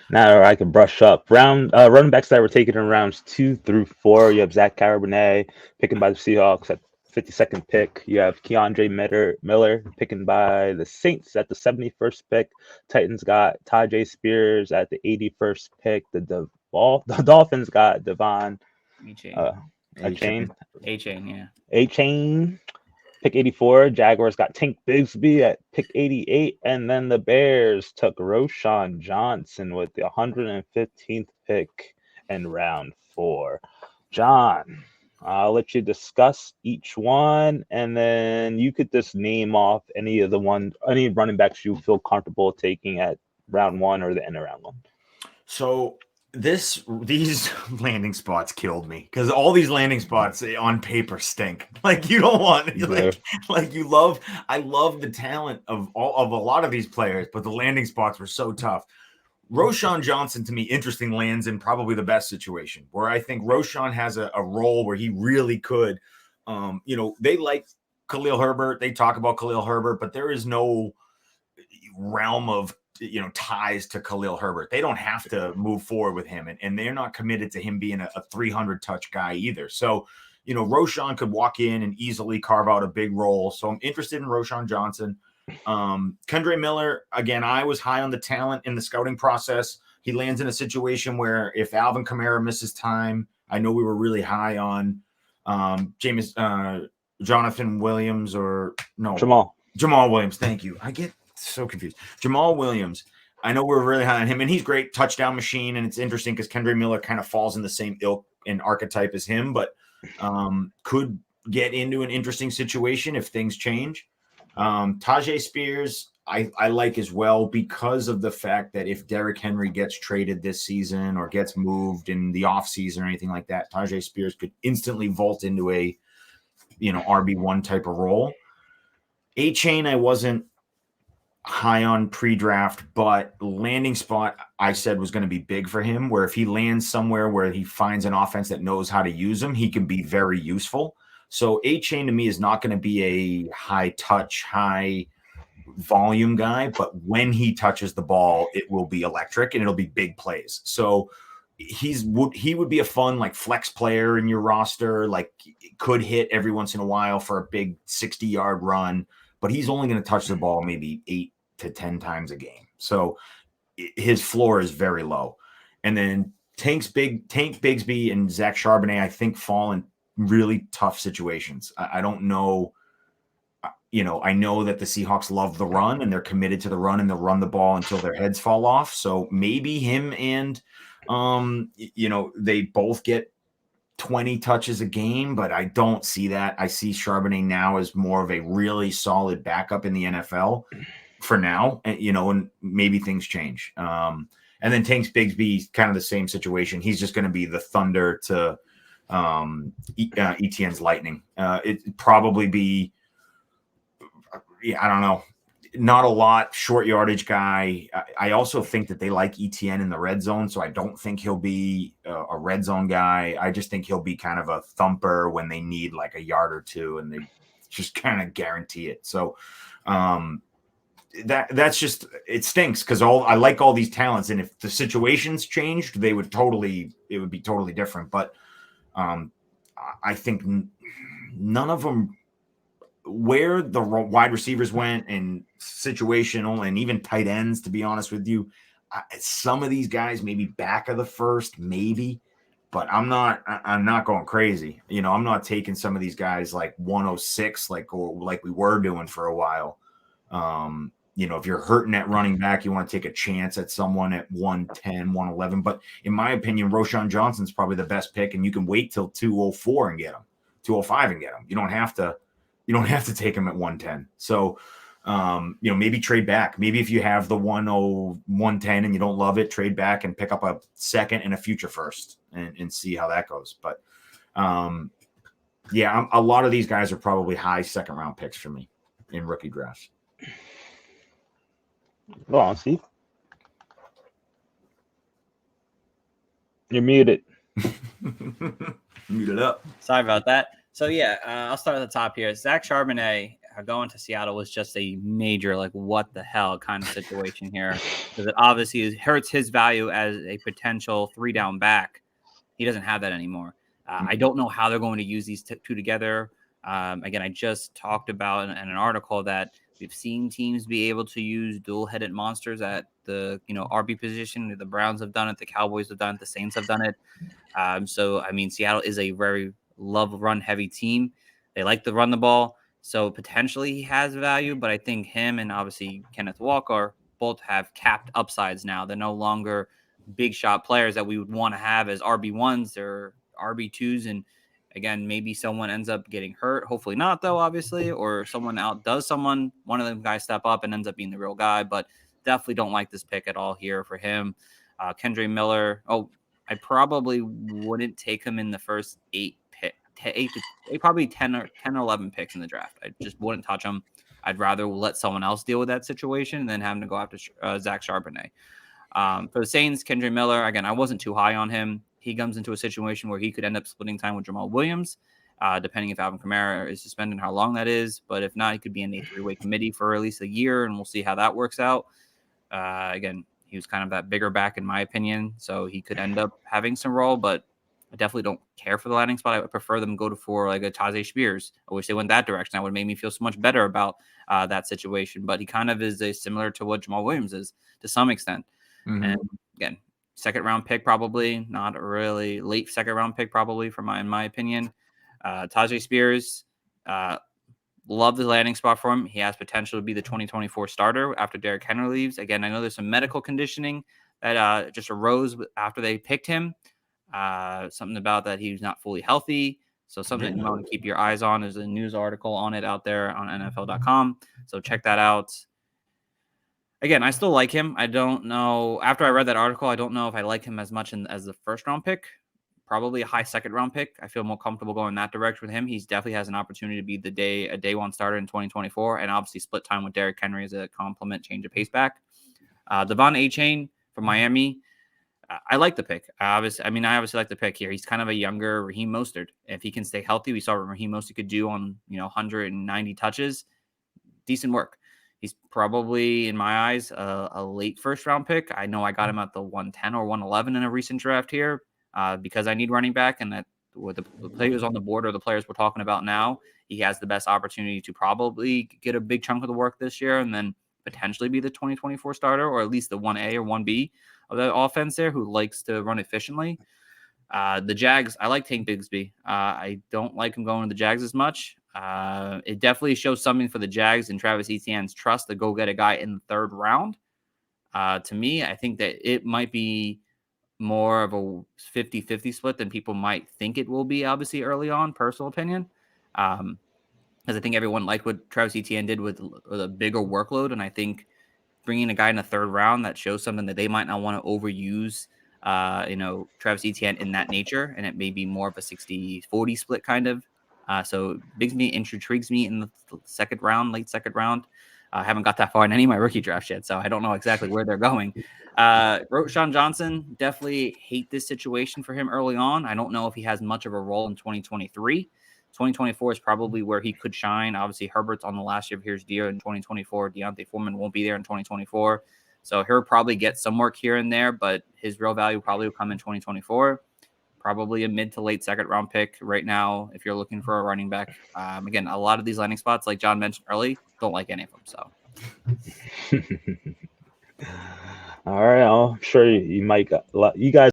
Now I can brush up. Running backs that were taken in rounds 2 through 4. You have Zach Charbonnet picking by the Seahawks at 52nd pick. You have Keandre Miller picking by the Saints at the 71st pick. Titans got Tajay Spears at the 81st pick. The Dolphins got Devon E chain. uh, a chain A chain, yeah. A chain pick 84. Jaguars got Tank Bigsby at pick 88. And then the Bears took Roshan Johnson with the 115th pick in round 4. John, I'll let you discuss each one, and then you could just name off any running backs you feel comfortable taking at round 1 or the end of round 1. So these landing spots killed me because all these landing spots on paper stink. Like you don't want I love the talent of a lot of these players, but the landing spots were so tough. Roshan Johnson, to me, interesting, lands in probably the best situation where I think Roshan has a role where he really could. They like Khalil Herbert. They talk about Khalil Herbert, but there is no realm of ties to Khalil Herbert. They don't have to move forward with him, and they're not committed to him being a 300 touch guy either. So, Roshan could walk in and easily carve out a big role. So I'm interested in Roshan Johnson. Kendre Miller, again, I was high on the talent in the scouting process. He lands in a situation where if Alvin Kamara misses time, I know we were really high on Jonathan Williams Jamal Williams. Thank you. I get so confused. Jamal Williams. I know we're really high on him, and he's great touchdown machine. And it's interesting because Kendre Miller kind of falls in the same ilk and archetype as him, but could get into an interesting situation if things change. Tajay Spears, I like as well because of the fact that if Derrick Henry gets traded this season or gets moved in the offseason or anything like that, Tajay Spears could instantly vault into a RB1 type of role. A-Chain, I wasn't high on pre-draft, but landing spot I said was going to be big for him, where if he lands somewhere where he finds an offense that knows how to use him, he can be very useful. So A-Chain to me is not going to be a high touch, high volume guy, but when he touches the ball, it will be electric and it'll be big plays. So he would be a fun like flex player in your roster, like could hit every once in a while for a big 60-yard run, but he's only going to touch the ball maybe 8 to 10 times a game. So his floor is very low. And then Tank Bigsby and Zach Charbonnet, I think, fall in really tough situations. I don't know. I know that the Seahawks love the run and they're committed to the run and they'll run the ball until their heads fall off. So maybe him and, they both get 20 touches a game, but I don't see that. I see Charbonnet now as more of a really solid backup in the NFL for now, and maybe things change. And then Tank Bigsby, kind of the same situation. He's just going to be the thunder to ETN's lightning. It'd probably be, I don't know, not a lot, short yardage guy. I also think that they like ETN in the red zone, so I don't think he'll be a red zone guy. I just think he'll be kind of a thumper when they need like a yard or two, and they just kind of guarantee it. So that's just, it stinks because I like all these talents, and if the situations changed, it would be totally different. But I think none of them, where the wide receivers went and situational and even tight ends, to be honest with you, some of these guys maybe back of the first, maybe, but I'm not going crazy. I'm not taking some of these guys like 106, like we were doing for a while. If you're hurting at running back, you want to take a chance at someone at 110, 111. But in my opinion, Roshan Johnson's probably the best pick, and you can wait till 204 and get him, 205 and get him. You don't have to take him at 110. So, maybe trade back. Maybe if you have the 110 and you don't love it, trade back and pick up a second and a future first and see how that goes. But, a lot of these guys are probably high second round picks for me in rookie drafts. Go on, Steve. You're muted. Muted up. Sorry about that. So, I'll start at the top here. Zach Charbonnet, going to Seattle was just a major, like, what the hell kind of situation here. Because it obviously hurts his value as a potential 3-down back. He doesn't have that anymore. I don't know how they're going to use these two together. Again, I just talked about in an article that we've seen teams be able to use dual-headed monsters at the RB position. The Browns have done it. The Cowboys have done it. The Saints have done it. So, I mean, Seattle is a very run-heavy team. They like to run the ball. So potentially he has value, but I think him and obviously Kenneth Walker both have capped upsides now. They're no longer big shot players that we would want to have as RB1s or RB2s. And again, maybe someone ends up getting hurt. Hopefully not, though, obviously, or someone outdoes someone. One of them guys step up and ends up being the real guy, but definitely don't like this pick at all here for him. Kendre Miller. I probably wouldn't take him in the first 8 probably 10 or 11 picks in the draft. I just wouldn't touch him. I'd rather let someone else deal with that situation than having to go after Zach Charbonnet. For the Saints, Kendre Miller, again, I wasn't too high on him. He comes into a situation where he could end up splitting time with Jamal Williams, depending if Alvin Kamara is suspended and how long that is. But if not, he could be in a 3-way committee for at least a year, and we'll see how that works out. Again, he was kind of that bigger back, in my opinion, so he could end up having some role, but I definitely don't care for the landing spot. I would prefer them go for like a Tyjae Spears. I wish they went that direction. That would make me feel so much better about that situation. But he kind of is similar to what Jamal Williams is to some extent. Mm-hmm. And again, 2nd-round pick probably, not really late 2nd-round pick probably in my opinion. Tyjae Spears, love the landing spot for him. He has potential to be the 2024 starter after Derrick Henry leaves. Again, I know there's some medical conditioning that just arose after they picked him. Something about that he's not fully healthy. So something you want to keep your eyes on. There's a news article on it out there on NFL.com. So check that out. Again, I still like him. I don't know. After I read that article, I don't know if I like him as much as the 1st-round pick. Probably a high 2nd-round pick. I feel more comfortable going that direction with him. He definitely has an opportunity to be a day one starter in 2024, and obviously split time with Derrick Henry as a complement, change of pace back. Devon Achane from Miami. I like the pick. I obviously like the pick here. He's kind of a younger Raheem Mostert. If he can stay healthy, we saw what Raheem Mostert could do on 190 touches. Decent work. He's probably, in my eyes, a late 1st-round pick. I know I got him at the 110 or 111 in a recent draft here because I need running back, and that with the players on the board or the players we're talking about now, he has the best opportunity to probably get a big chunk of the work this year and then potentially be the 2024 starter, or at least the 1A or 1B of the offense there, who likes to run efficiently. The Jags, I like Tank Bigsby. I don't like him going to the Jags as much. It definitely shows something for the Jags and Travis Etienne's trust to go get a guy in the 3rd round. To me, I think that it might be more of a 50-50 split than people might think it will be, obviously, early on, personal opinion. Because I think everyone liked what Travis Etienne did with a bigger workload, and I think bringing a guy in the 3rd round, that shows something that they might not want to overuse, Travis Etienne in that nature, and it may be more of a 60-40 split kind of. So Bigsby intrigues me in the 2nd round, late 2nd round. I haven't got that far in any of my rookie drafts yet, so I don't know exactly where they're going. Roschon Johnson, definitely hate this situation for him early on. I don't know if he has much of a role in 2023. 2024 is probably where he could shine. Obviously, Herbert's on the last year of his deal in 2024. Deontay Foreman won't be there in 2024. So he'll probably get some work here and there, but his real value probably will come in 2024. Probably a mid to late 2nd-round pick right now if you're looking for a running back. Again, a lot of these landing spots, like John mentioned early, don't like any of them. So, all right, I'm sure you guys